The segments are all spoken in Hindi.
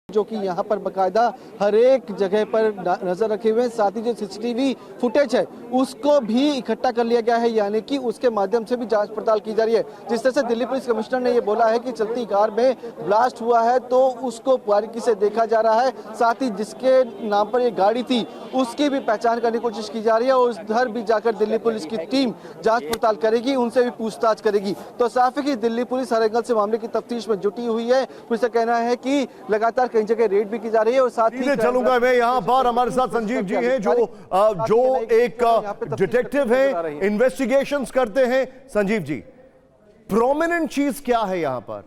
जो कि यहाँ पर बकायदा हर एक जगह पर नजर रखे हुए हैं। साथ ही जो सीसीटीवी फुटेज है उसको भी इकट्ठा कर लिया गया है, यानी कि उसके माध्यम से भी जांच पड़ताल की जा रही है। जिस तरह से दिल्ली पुलिस कमिश्नर ने ये बोला है कि चलती कार में ब्लास्ट हुआ है तो उसको बारीकी से देखा जा रहा है। साथ ही जिसके नाम पर ये गाड़ी थी उसकी भी पहचान करने की कोशिश की जा रही है और उधर भी जाकर दिल्ली पुलिस की टीम जांच पड़ताल करेगी, उनसे भी पूछताछ करेगी। तो साफ है कि दिल्ली पुलिस हर एंगल से मामले की तफ्तीश में जुटी हुई है। पुलिस का कहना है कि लगातार कई जगह रेड भी की जा रही है और साथ ही चलूंगा मैं यहाँ पर। हमारे साथ संजीव जी हैं जो एक डिटेक्टिव हैं, इन्वेस्टिगेशंस करते हैं। संजीव जी, प्रोमिनेंट चीज क्या है यहाँ पर?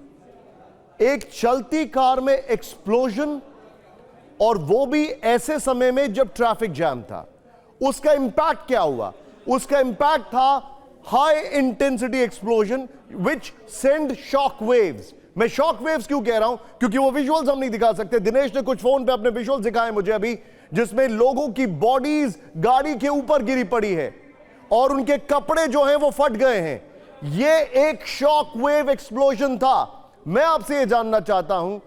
एक चलती कार में एक्सप्लोजन, और वो भी ऐसे समय में जब ट्रैफिक जैम था। उसका इंपैक्ट क्या हुआ? उसका इंपैक्ट था हाई इंटेंसिटी एक्सप्लोजन विच सेंड शॉक वेव्स। मैं शॉक वेव्स क्यों कह रहा हूं? क्योंकि वो विजुअल्स हम नहीं दिखा सकते। दिनेश ने कुछ फोन पे अपने विजुअल्स दिखाए मुझे अभी, जिसमें लोगों की बॉडीज गाड़ी के ऊपर गिरी पड़ी है और उनके कपड़े जो हैं वो फट गए हैं। ये एक शॉक वेव एक्सप्लोजन था। मैं आपसे ये जानना चाहता हूं,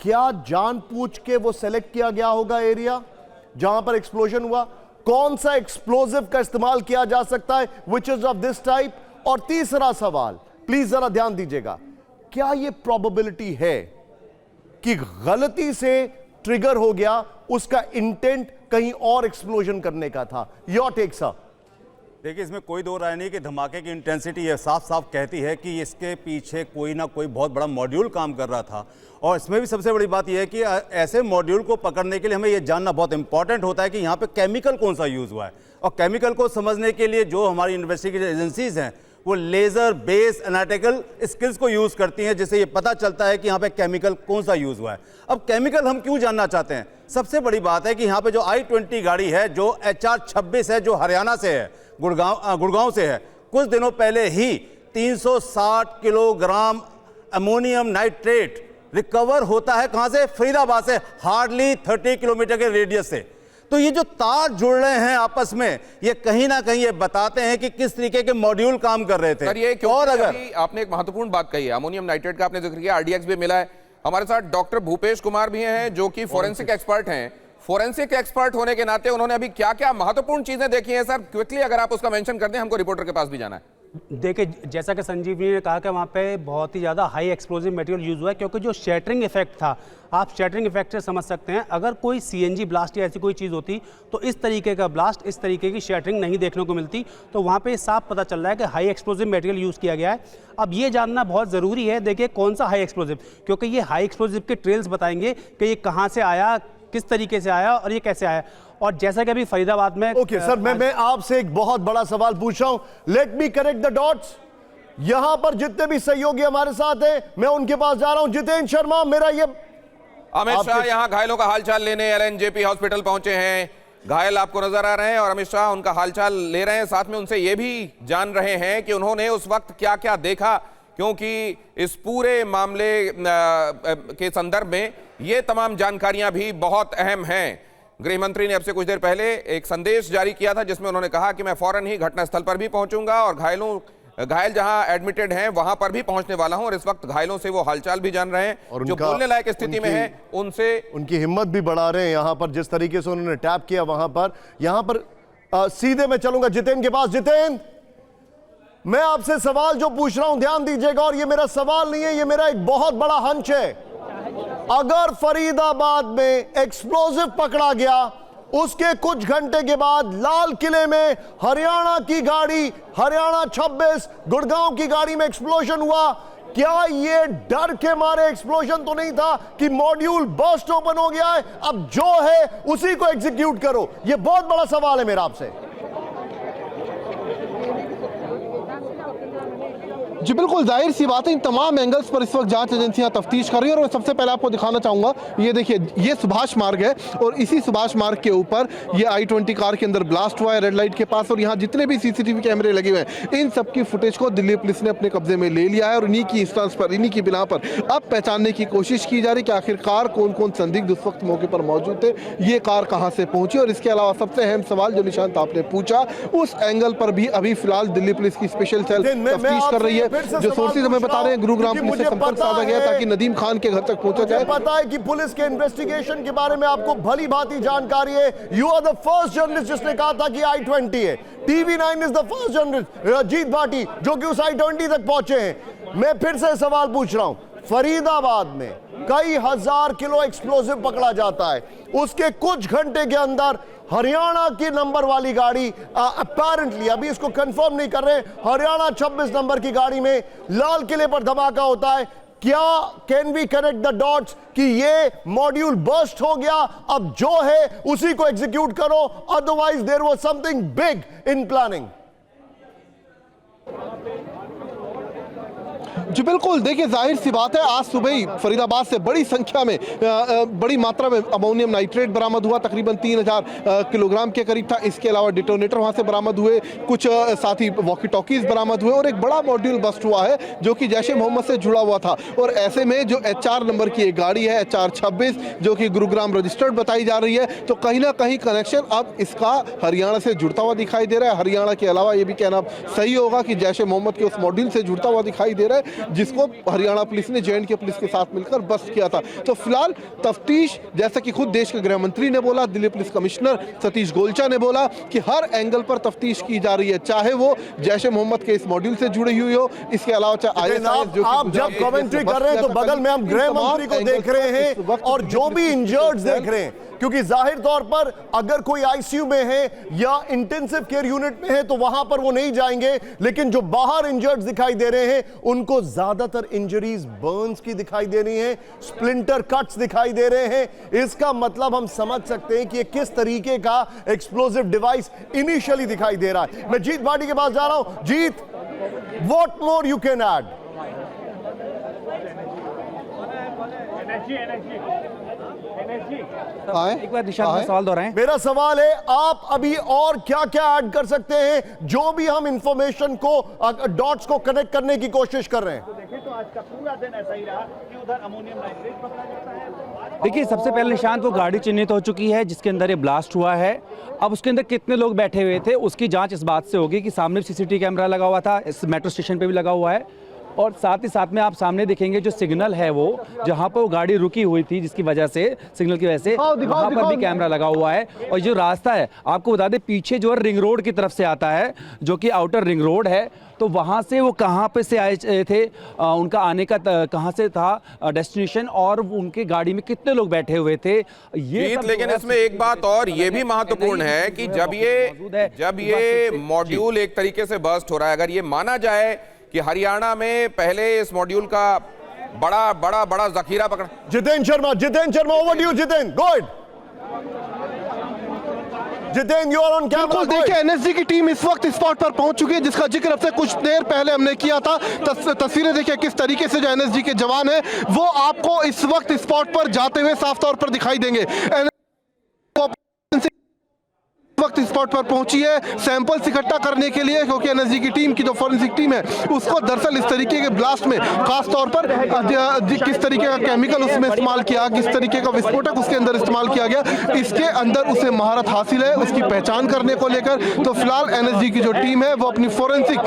क्या जानबूझ के वो सेलेक्ट किया गया होगा एरिया जहां पर एक्सप्लोजन हुआ? कौन सा एक्सप्लोजिव का इस्तेमाल किया जा सकता है which is of this type? और तीसरा सवाल, प्लीज जरा ध्यान दीजिएगा, क्या यह प्रोबेबिलिटी है कि गलती से ट्रिगर हो गया, उसका इंटेंट कहीं और एक्सप्लोजन करने का था? Your take sir. देखिए, इसमें कोई दो राय नहीं कि धमाके की इंटेंसिटी है साफ साफ कहती है कि इसके पीछे कोई ना कोई बहुत बड़ा मॉड्यूल काम कर रहा था। और इसमें भी सबसे बड़ी बात यह है कि ऐसे मॉड्यूल को पकड़ने के लिए हमें यह जानना बहुत इंपॉर्टेंट होता है कि यहाँ पे केमिकल कौन सा यूज़ हुआ है। और केमिकल को समझने के लिए जो हमारी इन्वेस्टिगेटिव एजेंसीज हैं वो लेज़र बेस्ड एनालिटिकल स्किल्स को यूज़ करती हैं, जिससे ये पता चलता है कि यहाँ पे केमिकल कौन सा यूज़ हुआ है। अब केमिकल हम क्यों जानना चाहते हैं? सबसे बड़ी बात है कि यहाँ पे जो I-20 गाड़ी है जो HR-26 है, जो हरियाणा से है, गुड़गांव से है, कुछ दिनों पहले ही 360 किलोग्राम अमोनियम नाइट्रेट रिकवर होता है। कहाँ से? फरीदाबाद से, हार्डली 30 किलोमीटर के रेडियस से। तो ये जो तार जुड़ रहे हैं आपस में, ये कहीं ना कहीं ये बताते हैं कि किस तरीके के मॉड्यूल काम कर रहे थे। सर, ये और अगर आपने एक महत्वपूर्ण बात कही है, अमोनियम नाइट्रेट का आपने जिक्र किया, आरडीएक्स भी मिला है। हमारे साथ डॉक्टर भूपेश कुमार भी हैं जो कि फोरेंसिक एक्सपर्ट हैं। फोरेंसिक एक्सपर्ट होने के नाते उन्होंने अभी क्या क्या महत्वपूर्ण चीजें देखी हैं, सर क्विकली अगर आप उसका मेंशन कर दें, हमको रिपोर्टर के पास भी जाना है। देखिए, जैसा कि संजीव जी ने कहा कि वहाँ पे बहुत ही ज़्यादा हाई एक्सप्लोजिव मटेरियल यूज़ हुआ है, क्योंकि जो शैटरिंग इफेक्ट था, आप शैटरिंग इफेक्ट से समझ सकते हैं। अगर कोई सीएनजी ब्लास्ट या ऐसी कोई चीज़ होती तो इस तरीके का ब्लास्ट, इस तरीके की शैटरिंग नहीं देखने को मिलती। तो वहाँ पे साफ पता चल रहा है कि हाई एक्सप्लोजिव मटेरियल यूज़ किया गया है। अब ये जानना बहुत ज़रूरी है, देखिए कौन सा हाई एक्सप्लोजिव, क्योंकि ये हाई एक्सप्लोजिव के ट्रेल्स बताएंगे कि ये कहाँ से आया, किस तरीके से आया और ये कैसे आया। और जैसा कि अभी फरीदाबाद में ओके सर, मैं आपसे एक बहुत बड़ा सवाल पूछ रहा हूं। Let me correct the dots. यहां पर जितने भी सहयोगी हमारे साथ हैं, मैं उनके पास जा रहा हूं। जितेंद्र शर्मा, मेरा ये अमित शाह यहां घायलों का हालचाल लेने एलएनजेपी हॉस्पिटल पहुंचे हैं। घायल आपको नजर आ रहे हैं और अमित शाह उनका हालचाल ले रहे हैं। साथ में उनसे ये भी जान रहे हैं कि उन्होंने उस वक्त क्या क्या देखा, क्योंकि इस पूरे मामले के संदर्भ में ये तमाम जानकारियां भी बहुत अहम हैं। गृह मंत्री ने अब से कुछ देर पहले एक संदेश जारी किया था जिसमें उन्होंने कहा कि मैं फौरन ही घटनास्थल पर भी पहुंचूंगा और घायल जहां एडमिटेड हैं वहां पर भी पहुंचने वाला हूं। और इस वक्त घायलों से वो हालचाल भी जान रहे हैं और जो बोलने लायक स्थिति में है उनसे उनकी हिम्मत भी बढ़ा रहे हैं। यहां पर जिस तरीके से उन्होंने टैप किया वहां पर सीधे मैं चलूंगा जितेंद्र के पास। जितेंद्र, मैं आपसे सवाल जो पूछ रहा हूं ध्यान दीजिएगा, और ये मेरा सवाल नहीं है, ये मेरा एक बहुत बड़ा हंच है। अगर फरीदाबाद में एक्सप्लोजिव पकड़ा गया, उसके कुछ घंटे के बाद लाल किले में हरियाणा की गाड़ी, हरियाणा 26 गुड़गांव की गाड़ी में एक्सप्लोजन हुआ, क्या ये डर के मारे एक्सप्लोजन तो नहीं था कि मॉड्यूल बर्स्ट ओपन हो गया है, अब जो है उसी को एग्जीक्यूट करो? ये बहुत बड़ा सवाल है मेरा आपसे। जी बिल्कुल, जाहिर सी बात है, इन तमाम एंगल्स पर इस वक्त जांच एजेंसियां तफ्तीश कर रही हैं। और मैं सबसे पहले आपको दिखाना चाहूंगा, ये देखिए, ये सुभाष मार्ग है और इसी सुभाष मार्ग के ऊपर ये I-20 कार के अंदर ब्लास्ट हुआ है रेड लाइट के पास। और यहाँ जितने भी सीसीटीवी कैमरे लगे हुए हैं, इन सब की फुटेज को दिल्ली पुलिस ने अपने कब्जे में ले लिया है और इन्हीं की इंस्टेंस पर, इन्हीं की बिना पर अब पहचानने की कोशिश की जा रही है कि आखिरकार कौन कौन संदिग्ध उस वक्त मौके पर मौजूद थे, ये कार कहाँ से पहुंची। और इसके अलावा सबसे अहम सवाल जो निशांत आपने पूछा, उस एंगल पर भी अभी फिलहाल दिल्ली पुलिस की स्पेशल सेल तफ्तीश कर रही है। जो सोर्सेज हमें बता रहे हैं गुरुग्राम पुलिस से संपर्क साधा गया ताकि नदीम खान के घर तक पहुंचा जाए। पता है कि पुलिस के इन्वेस्टिगेशन के बारे में आपको भली भांति जानकारी है। You are the first journalist जिसने कहा था कि I-20 है। TV9 is the first journalist Jeet Bhati जो कि उस I-20 तक पहुंचे हैं। मैं फिर से सवाल पूछ रहा हूं, फरीदाबाद में कई हजार किलो एक्सप्लोसिव पकड़ा जाता है, उसके कुछ घंटे के अंदर हरियाणा की नंबर वाली गाड़ी अपेरेंटली, अभी इसको कंफर्म नहीं कर रहे, हरियाणा 26 नंबर की गाड़ी में लाल किले पर धमाका होता है। क्या can we connect the dots कि ये मॉड्यूल बर्स्ट हो गया, अब जो है उसी को एग्जीक्यूट करो, otherwise there was something big in planning? जी बिल्कुल, देखिए जाहिर सी बात है, आज सुबह ही फरीदाबाद से बड़ी संख्या में बड़ी मात्रा में अमोनियम नाइट्रेट बरामद हुआ, तकरीबन 3000 किलोग्राम के करीब था। इसके अलावा डिटोनेटर वहां से बरामद हुए, कुछ साथ ही वॉकी टॉकीज बरामद हुए और एक बड़ा मॉड्यूल बस्ट हुआ है जो कि जैश ए मोहम्मद से जुड़ा हुआ था। और ऐसे में जो HR नंबर की एक गाड़ी है HR 26 जो कि गुरुग्राम रजिस्टर्ड बताई जा रही है, तो कहीं ना कहीं कनेक्शन अब इसका हरियाणा से जुड़ता हुआ दिखाई दे रहा है। हरियाणा के अलावा ये भी कहना सही होगा कि जैश ए मोहम्मद के उस मॉड्यूल से जुड़ता हुआ दिखाई दे रहा है जिसको हरियाणा पुलिस ने J&K पुलिस के साथ मिलकर बस्ट किया था। तो फिलहाल तफ्तीश, जैसा कि खुद देश के गृह मंत्री ने बोला, दिल्ली पुलिस कमिश्नर सतीश गोलचा ने बोला कि हर एंगल पर तफ्तीश की जा रही है, चाहे वो जैश ए मोहम्मद के इस मॉड्यूल से जुड़ी हुई हो, इसके अलावा चाहे आप जब कमेंट्री कर रहे हैं तो बगल में हम गृह मंत्री को देख रहे हैं और जो भी इंजर्ड देख रहे हैं, क्योंकि जाहिर तौर पर अगर कोई आईसीयू में है या इंटेंसिव केयर यूनिट में है तो वहां पर वो नहीं जाएंगे, लेकिन जो बाहर इंजर्ड दिखाई दे रहे हैं उनको ज्यादातर इंजरीज बर्न्स की दिखाई दे रही हैं, स्प्लिंटर कट्स दिखाई दे रहे हैं। इसका मतलब हम समझ सकते हैं कि ये किस तरीके का एक्सप्लोसिव डिवाइस इनिशियली दिखाई दे रहा है। मैं जीत भाटी के पास जा रहा हूं। Jeet, what more you can add? एक बार निशांत में सवाल दोहराएं। मेरा सवाल है, आप अभी और क्या क्या ऐड कर सकते हैं जो भी हम इंफॉर्मेशन को डॉट्स को कनेक्ट करने की कोशिश कर रहे हैं? तो आज का पूरा दिन ऐसा ही रहा कि उधर अमोनियम नाइट्रेट पकड़ा जाता है। देखिए, सबसे पहले निशांत वो गाड़ी चिन्हित हो चुकी है जिसके अंदर ये ब्लास्ट हुआ है। अब उसके अंदर कितने लोग बैठे हुए थे उसकी जांच इस बात से होगी कि सामने CCTV कैमरा लगा हुआ था, इस मेट्रो स्टेशन पे भी लगा हुआ है, और साथ ही साथ में आप सामने देखेंगे जो सिग्नल है वो जहां पर वो गाड़ी रुकी हुई थी जिसकी वजह से, सिग्नल की वजह से वहां पर भी कैमरा लगा हुआ है। और जो रास्ता है आपको बता दें पीछे जो है रिंग रोड की तरफ से आता है जो कि आउटर रिंग रोड है, तो वहां से वो कहां पे से आए थे, उनका आने का कहां से था डेस्टिनेशन, और उनके गाड़ी में कितने लोग बैठे हुए थे ये सब। लेकिन इसमें एक बात और ये भी महत्वपूर्ण है कि जब ये मॉड्यूल एक तरीके से बर्स्ट हो रहा है, अगर ये माना जाए कि हरियाणा में पहले इस मॉड्यूल का बड़ा जखीरा पकड़ा। Jitendra Sharma, over to you Jitendra, go ahead. Jitendra, you are on camera. बिल्कुल, देखिए एनएसजी की टीम इस वक्त स्पॉट पर पहुंच चुकी है जिसका जिक्र अब से कुछ देर पहले हमने किया था। तस्वीरें देखिए किस तरीके से जो एनएसजी के जवान हैं वो आपको इस वक्त स्पॉट पर जाते हुए साफ तौर पर दिखाई देंगे। वक्त स्पॉट पर पहुंची है सैंपल्स इकट्ठा करने के लिए, क्योंकि एनएसजी की टीम की जो फॉरेंसिक टीम है उसको दरअसल इस तरीके के ब्लास्ट में खास तौर पर किस तरीके का केमिकल उसमें इस्तेमाल किया, किस तरीके का विस्फोटक उसके अंदर इस्तेमाल किया गया, इसके अंदर उसे महारत हासिल है उसकी पहचान करने को लेकर। तो फिलहाल एनएसजी की जो टीम है वो अपनी फॉरेंसिक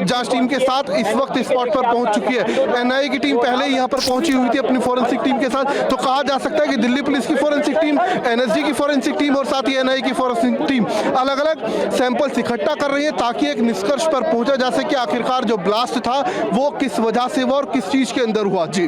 जांच टीम के साथ इस वक्त स्पॉट पर पहुंच चुकी है। एनआईए की टीम पहले ही यहाँ पर पहुंची हुई थी अपनी फॉरेंसिक टीम के साथ। तो कहा जा सकता है कि दिल्ली पुलिस की फॉरेंसिक टीम, एनएसजी की फॉरेंसिक टीम और साथ ही एनआईए की फॉरेंसिक टीम अलग अलग सैंपल्स इकट्ठा कर रही है ताकि एक निष्कर्ष पर पहुंचा जा सके आखिरकार जो ब्लास्ट था वो किस वजह से हुआ और किस चीज के अंदर हुआ। जी